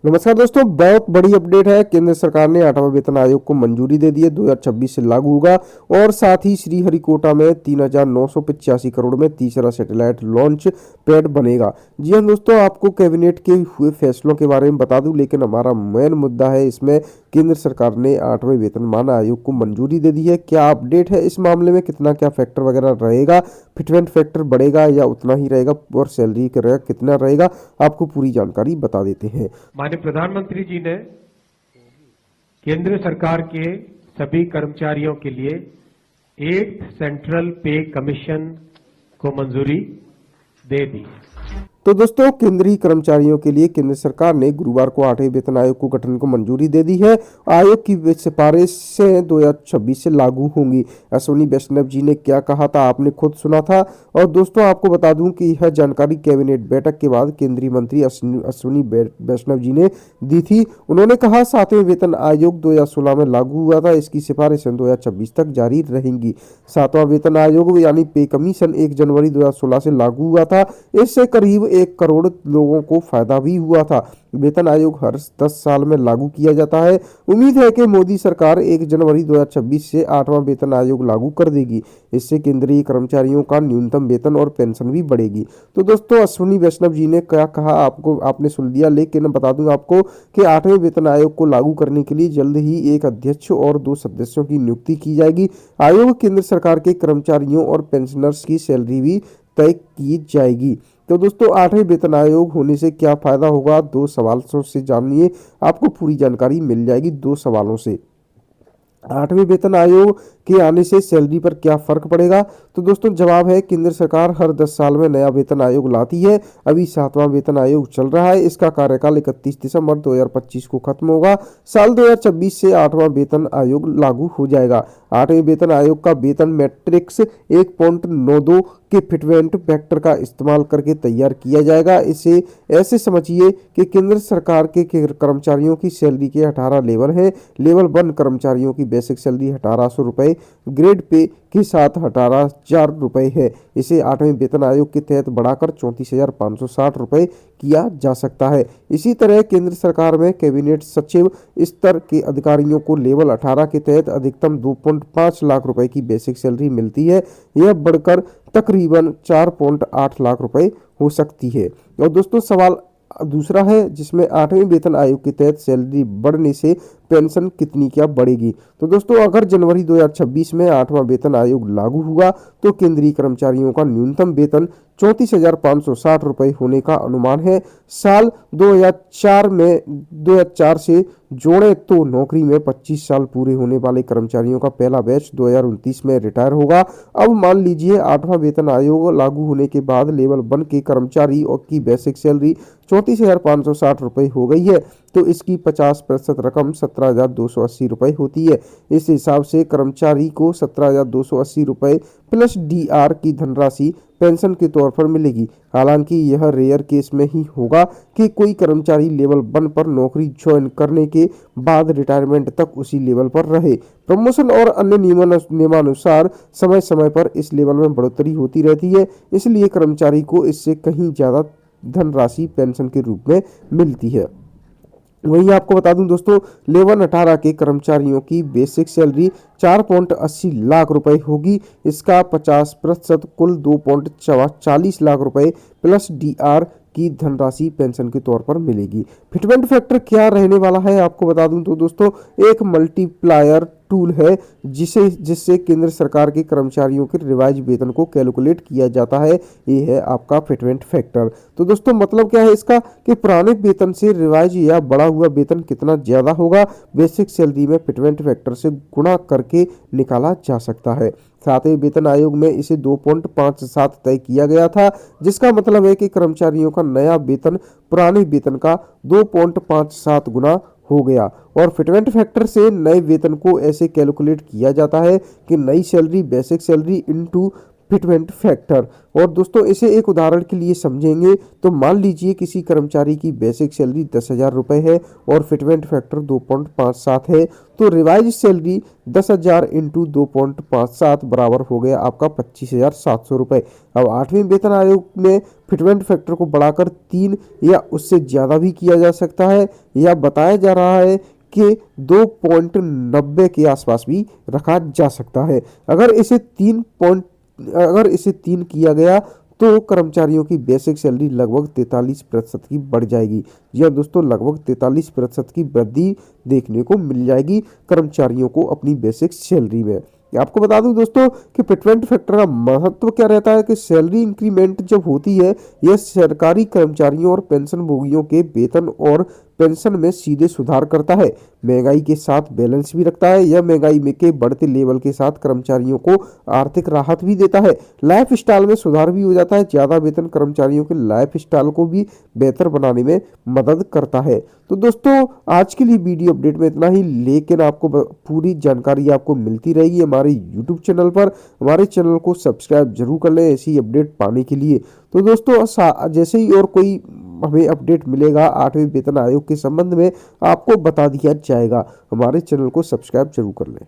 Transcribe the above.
नमस्कार दोस्तों, बहुत बड़ी अपडेट है। केंद्र सरकार ने 8वां वेतन आयोग को मंजूरी दे दी है। 2026 से लागू होगा और साथ ही श्रीहरिकोटा में 3,985 करोड़ में तीसरा सैटेलाइट लॉन्च पैड बनेगा। जी हाँ दोस्तों, आपको कैबिनेट के हुए फैसलों के बारे में बता दूं, लेकिन हमारा मेन मुद्दा है इसमें केंद्र सरकार ने 8वें वेतनमान आयोग को मंजूरी दे दी है। क्या अपडेट है इस मामले में, कितना क्या फैक्टर वगैरह रहेगा, फिटमेंट फैक्टर बढ़ेगा या उतना ही रहेगा और सैलरी का कितना रहेगा, आपको पूरी जानकारी बता देते हैं। माननीय प्रधानमंत्री जी ने केंद्र सरकार के सभी कर्मचारियों के लिए 8th सेंट्रल पे कमीशन को मंजूरी दे दी। तो दोस्तों, केंद्रीय कर्मचारियों के लिए केंद्र सरकार ने गुरुवार को 8वें वेतन आयोग को गठन को मंजूरी दे दी है। आयोग की सिफारिशें 2026 से लागू होंगी। अश्विनी वैष्णव जी ने क्या कहा था, आपने खुद सुना था। और दोस्तों, आपको बता दूं कि यह जानकारी कैबिनेट बैठक के बाद केंद्रीय मंत्री अश्विनी वैष्णव जी ने दी थी। उन्होंने कहा 7वें वेतन आयोग 2016 में लागू हुआ था, इसकी सिफारिशें 2026 तक जारी रहेंगी। 7वां वेतन आयोग यानी पे कमीशन 1 जनवरी 2016 से लागू हुआ था। इससे करीब 1 करोड़ लोगों को फायदा भी हुआ था। वेतन आयोग हर 10 साल में लागू किया जाता है। उम्मीद है कि मोदी सरकार 1 जनवरी 2026 से 8वां वेतन आयोग लागू कर देगी। इससे केंद्रीय कर्मचारियों का न्यूनतम वेतन और पेंशन भी बढ़ेगी। तो दोस्तों, अश्विनी वैष्णव जी ने क्या कहा आपने सुन लिया, लेकिन बता दूं आपको कि 8वें वेतन आयोग को लागू करने के लिए जल्द ही एक अध्यक्ष और 2 सदस्यों की नियुक्ति की जाएगी। आयोग केंद्र सरकार के कर्मचारियों और पेंशनर्स की सैलरी भी तय की जाएगी। तो दोस्तों, 8वें वेतन आयोग होने से क्या फायदा होगा, 2 सवालों से जानिए, आपको पूरी जानकारी मिल जाएगी 2 सवालों से। 8वें वेतन आयोग के आने से सैलरी पर क्या फर्क पड़ेगा? तो दोस्तों, जवाब है केंद्र सरकार हर 10 साल में नया वेतन आयोग लाती है। अभी 7वां वेतन आयोग चल रहा है। इसका कार्यकाल 31 दिसंबर 2025 को खत्म होगा। साल 2026 से 8वां वेतन आयोग लागू हो जाएगा। 8वें वेतन आयोग का वेतन मैट्रिक्स 1.92 के फिटमेंट फैक्टर का इस्तेमाल करके तैयार किया जाएगा। इसे ऐसे समझिए कि केंद्र सरकार के कर्मचारियों की सैलरी के 18 लेवल हैं। लेवल 1 कर्मचारियों की बेसिक सैलरी 1800 रुपये, ग्रेड पे के साथ 18,000 रुपये है। इसे 8वें वेतन आयोग के तहत बढ़ाकर 34,560 रुपये किया जा सकता है। इसी तरह केंद्र सरकार में कैबिनेट सचिव स्तर के अधिकारियों को लेवल 18 के तहत अधिकतम 2.5 लाख रुपए की बेसिक सैलरी मिलती है। यह बढ़कर तकरीबन 4.8 लाख रुपए हो सकती है। और दोस्तों, सवाल दूसरा है जिसमें 8वें वेतन आयोग के तहत सैलरी बढ़ने से पेंशन कितनी क्या बढ़ेगी। तो दोस्तों, अगर जनवरी 2026 में 8वां वेतन आयोग लागू हुआ तो केंद्रीय कर्मचारियों का न्यूनतम वेतन 34,560 रुपये होने का अनुमान है। साल 2004 से जोड़े तो नौकरी में 25 साल पूरे होने वाले कर्मचारियों का पहला बैच 2029 में रिटायर होगा। अब मान लीजिए 8वां वेतन आयोग लागू होने के बाद लेवल 1 के कर्मचारी और की बेसिक सैलरी 34,560 रुपये हो गई है, तो इसकी 50% रकम 17,280 रुपये होती है। इस हिसाब से कर्मचारी को 17,280 रुपये प्लस डीआर की धनराशि पेंशन के तौर पर मिलेगी। हालांकि यह रेयर केस में ही होगा कि कोई कर्मचारी लेवल 1 पर नौकरी ज्वाइन करने के बाद रिटायरमेंट तक उसी लेवल पर रहे। प्रमोशन और अन्य नियमानुसार समय समय पर इस लेवल में बढ़ोतरी होती रहती है, इसलिए कर्मचारी को इससे कहीं ज्यादा धनराशि पेंशन के रूप में मिलती है। वहीं आपको बता दूं दोस्तों, लेवल 18 के कर्मचारियों की बेसिक सैलरी 4.80 लाख रुपए होगी। इसका 50% कुल 2.40 लाख रुपए प्लस डीआर की धनराशि पेंशन के तौर पर मिलेगी। फिटमेंट फैक्टर क्या रहने वाला है आपको बता दूं तो दोस्तों, एक मल्टीप्लायर टूल है जिससे केंद्र सरकार के कर्मचारियों के रिवाइज वेतन को कैलकुलेट किया जाता है। ये है आपका फिटमेंट फैक्टर। तो दोस्तों, मतलब क्या है इसका कि पुराने वेतन से रिवाइज या बढ़ा हुआ वेतन कितना ज्यादा होगा, बेसिक सैलरी में फिटमेंट फैक्टर से गुणा करके निकाला जा सकता है। 7वें वेतन आयोग में इसे 2.57 तय किया गया था, जिसका मतलब है कि कर्मचारियों का नया वेतन पुराने वेतन का 2.57 गुना हो गया। और फिटमेंट फैक्टर से नए वेतन को ऐसे कैलकुलेट किया जाता है कि नई salary basic salary into fitment factor. और दोस्तों इसे एक उदाहरण के लिए समझेंगे तो मान लीजिए किसी कर्मचारी की बेसिक सैलरी 10,000 रुपये है और फिटमेंट फैक्टर 2.57 है, तो रिवाइज सैलरी 10,000 इंटू 2.57 बराबर हो गया आपका 25,700 रुपये। अब 8वें वेतन आयोग में फिटमेंट फैक्टर को बढ़ाकर 3 या उससे ज़्यादा भी किया जा सकता है, या बताया जा रहा है कि 2.90 के आसपास भी रखा जा सकता है। अगर इसे 3 किया गया तो कर्मचारियों की बेसिक सैलरी लगभग 43% की बढ़ जाएगी। जी हाँ दोस्तों, लगभग 43% की वृद्धि देखने को मिल जाएगी कर्मचारियों को अपनी बेसिक सैलरी में। आपको बता दूं दोस्तों कि फिटमेंट फैक्टर का महत्व क्या रहता है कि सैलरी इंक्रीमेंट जब होती है यह सरकारी कर्मचारियों और पेंशन भोगियों के वेतन और पेंशन में सीधे सुधार करता है, महंगाई के साथ बैलेंस भी रखता है। यह महंगाई में के बढ़ते लेवल के साथ कर्मचारियों को आर्थिक राहत भी देता है, लाइफ स्टाइल में सुधार भी हो जाता है। ज्यादा वेतन कर्मचारियों के लाइफ स्टाइल को भी बेहतर बनाने में मदद करता है। तो दोस्तों आज के लिए वीडियो अपडेट में इतना ही, लेकिन आपको पूरी जानकारी आपको मिलती रहेगी हमारे यूट्यूब चैनल पर। हमारे चैनल को सब्सक्राइब जरूर कर लें ऐसी अपडेट पाने के लिए। तो दोस्तों जैसे ही और कोई हमें अपडेट मिलेगा 8वें वेतन आयोग के संबंध में आपको बता दिया जाएगा। हमारे चैनल को सब्सक्राइब जरूर कर लें।